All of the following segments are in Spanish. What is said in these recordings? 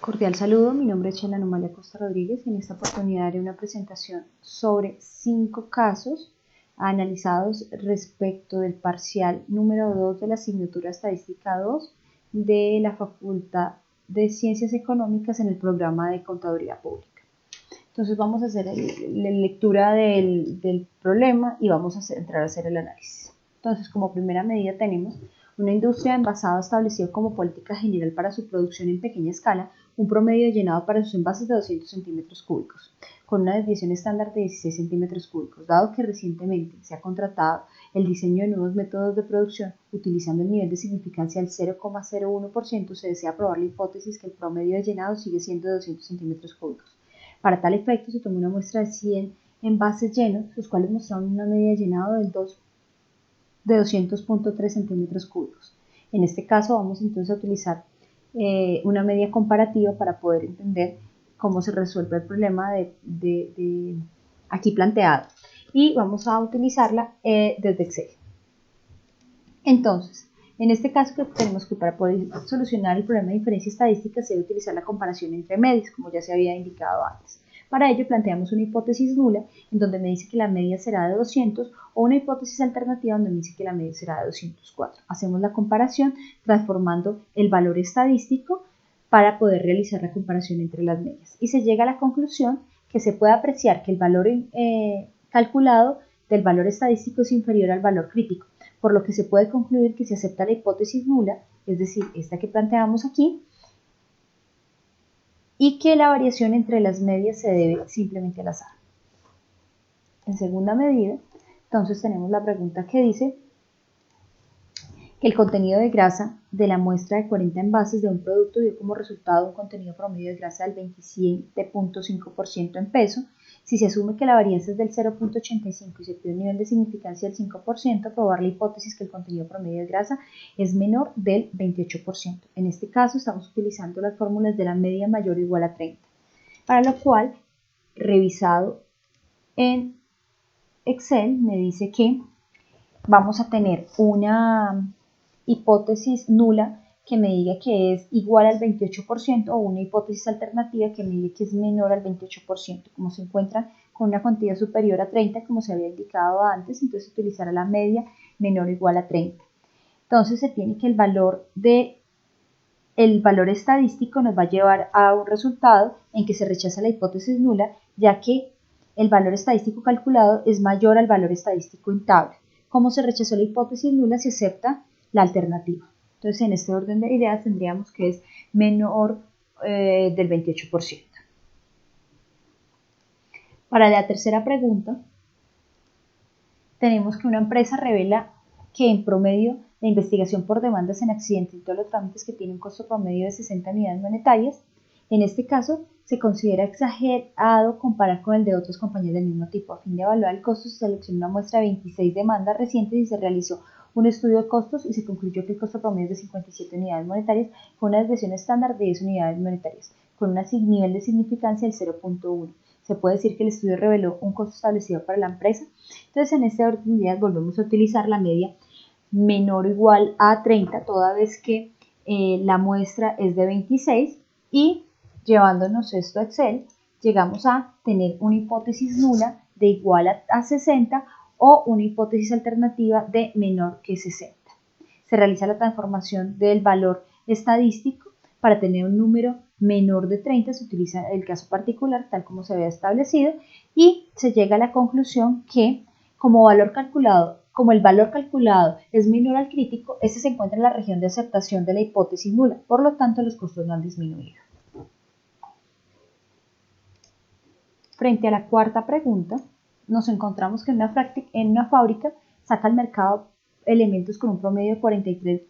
Cordial saludo, mi nombre es Chela María Costa Rodríguez y en esta oportunidad haré una presentación sobre 5 casos analizados respecto del parcial número 2 de la asignatura Estadística 2 de la Facultad de Ciencias Económicas en el programa de Contaduría Pública. Entonces vamos a hacer la lectura del problema y vamos a entrar a hacer el análisis. Entonces, como primera medida tenemos una industria de envasado establecido como política general para su producción en pequeña escala, un promedio de llenado para sus envases de 200 centímetros cúbicos, con una desviación estándar de 16 centímetros cúbicos. Dado que recientemente se ha contratado el diseño de nuevos métodos de producción utilizando el nivel de significancia del 0,01%, se desea probar la hipótesis que el promedio de llenado sigue siendo de 200 centímetros cúbicos. Para tal efecto, se tomó una muestra de 100 envases llenos, los cuales mostraron una media de llenado de 200.3 centímetros cúbicos. En este caso vamos entonces a utilizar una media comparativa para poder entender cómo se resuelve el problema aquí planteado, y vamos a utilizarla desde Excel. Entonces, en este caso tenemos que para poder solucionar el problema de diferencia estadística se debe utilizar la comparación entre medias, como ya se había indicado antes. Para ello planteamos una hipótesis nula en donde me dice que la media será de 200 o una hipótesis alternativa donde me dice que la media será de 204. Hacemos la comparación transformando el valor estadístico para poder realizar la comparación entre las medias y se llega a la conclusión que se puede apreciar que el valor calculado del valor estadístico es inferior al valor crítico, por lo que se puede concluir que se acepta la hipótesis nula, es decir, esta que planteamos aquí, y que la variación entre las medias se debe simplemente al azar. En segunda medida, entonces tenemos la pregunta que dice que el contenido de grasa de la muestra de 40 envases de un producto dio como resultado un contenido promedio de grasa del 27.5% en peso. Si se asume que la varianza es del 0.85 y se pide un nivel de significancia del 5%, probar la hipótesis que el contenido promedio de grasa es menor del 28%. En este caso estamos utilizando las fórmulas de la media mayor o igual a 30, para lo cual, revisado en Excel, me dice que vamos a tener una hipótesis nula que me diga que es igual al 28% o una hipótesis alternativa que me diga que es menor al 28%. Como se encuentran con una cantidad superior a 30, como se había indicado antes, entonces utilizará la media menor o igual a 30. Entonces se tiene que el valor estadístico nos va a llevar a un resultado en que se rechaza la hipótesis nula, ya que el valor estadístico calculado es mayor al valor estadístico en tabla. Como se rechazó la hipótesis nula, se acepta la alternativa. Entonces, en este orden de ideas tendríamos que es menor del 28%. Para la tercera pregunta, tenemos que una empresa revela que en promedio la investigación por demandas en accidentes y todos los trámites que tienen un costo promedio de 60 unidades monetarias, en este caso se considera exagerado comparar con el de otras compañías del mismo tipo. A fin de evaluar el costo, se seleccionó una muestra de 26 demandas recientes y se realizó un estudio de costos y se concluyó que el costo promedio es de 57 unidades monetarias con una desviación estándar de 10 unidades monetarias, con un nivel de significancia del 0.1. Se puede decir que el estudio reveló un costo establecido para la empresa. Entonces, en este orden de ideas volvemos a utilizar la media menor o igual a 30, toda vez que la muestra es de 26, y llevándonos esto a Excel, llegamos a tener una hipótesis nula de igual a 60 o una hipótesis alternativa de menor que 60. Se realiza la transformación del valor estadístico para tener un número menor de 30, se utiliza el caso particular tal como se había establecido y se llega a la conclusión que como el valor calculado es menor al crítico, este se encuentra en la región de aceptación de la hipótesis nula, por lo tanto los costos no han disminuido. Frente a la cuarta pregunta, nos encontramos que en una fábrica saca al mercado elementos con un promedio de 43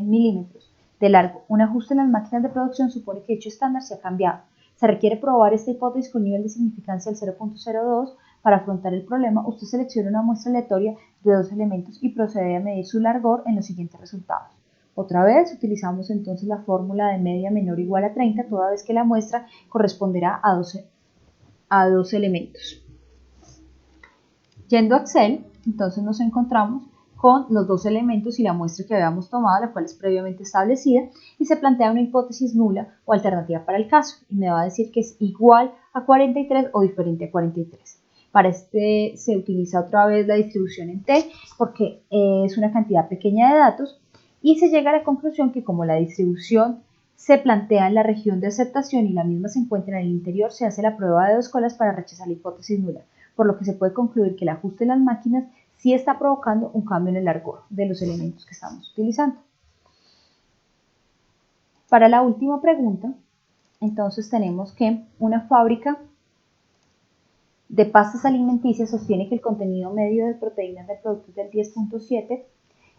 milímetros de largo. Un ajuste en las máquinas de producción supone que dicho estándar se ha cambiado. Se requiere probar esta hipótesis con nivel de significancia del 0.02. Para afrontar el problema, usted selecciona una muestra aleatoria de 2 elementos y procede a medir su largor en los siguientes resultados. Otra vez utilizamos entonces la fórmula de media menor o igual a 30, toda vez que la muestra corresponderá a 2 elementos. Yendo a Excel, entonces nos encontramos con los dos elementos y la muestra que habíamos tomado, la cual es previamente establecida, y se plantea una hipótesis nula o alternativa para el caso, y me va a decir que es igual a 43 o diferente a 43. Para este se utiliza otra vez la distribución en T porque es una cantidad pequeña de datos y se llega a la conclusión que como la distribución se plantea en la región de aceptación y la misma se encuentra en el interior, se hace la prueba de dos colas para rechazar la hipótesis nula, por lo que se puede concluir que el ajuste de las máquinas sí está provocando un cambio en el largor de los elementos que estamos utilizando. Para la última pregunta, entonces tenemos que una fábrica de pastas alimenticias sostiene que el contenido medio de proteínas del producto es del 10.7.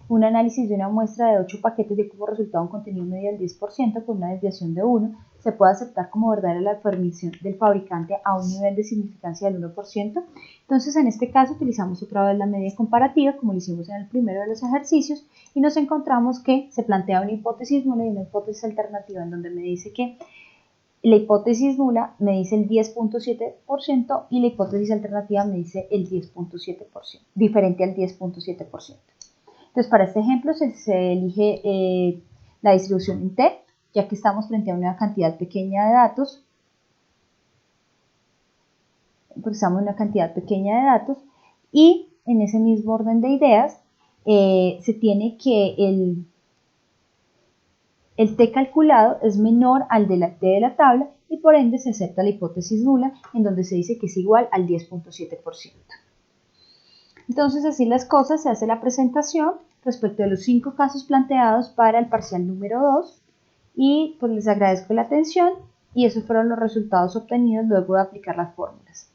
Un análisis de una muestra de 8 paquetes dio como resultado un contenido medio del 10% con una desviación de 1. Se puede aceptar como verdadera la afirmación del fabricante a un nivel de significancia del 1%. Entonces, en este caso, utilizamos otra vez la media comparativa, como lo hicimos en el primero de los ejercicios, y nos encontramos que se plantea una hipótesis nula y una hipótesis alternativa, en donde me dice que la hipótesis nula me dice el 10.7% y la hipótesis alternativa me dice el 10.7%, diferente al 10.7%. Entonces, para este ejemplo se elige la distribución en T, ya que estamos frente a una cantidad pequeña de datos. Utilizamos una cantidad pequeña de datos y en ese mismo orden de ideas se tiene que el T calculado es menor al de la T de la tabla y por ende se acepta la hipótesis nula en donde se dice que es igual al 10.7%. Entonces, así las cosas, se hace la presentación respecto de los 5 casos planteados para el parcial número 2 y pues les agradezco la atención y esos fueron los resultados obtenidos luego de aplicar las fórmulas.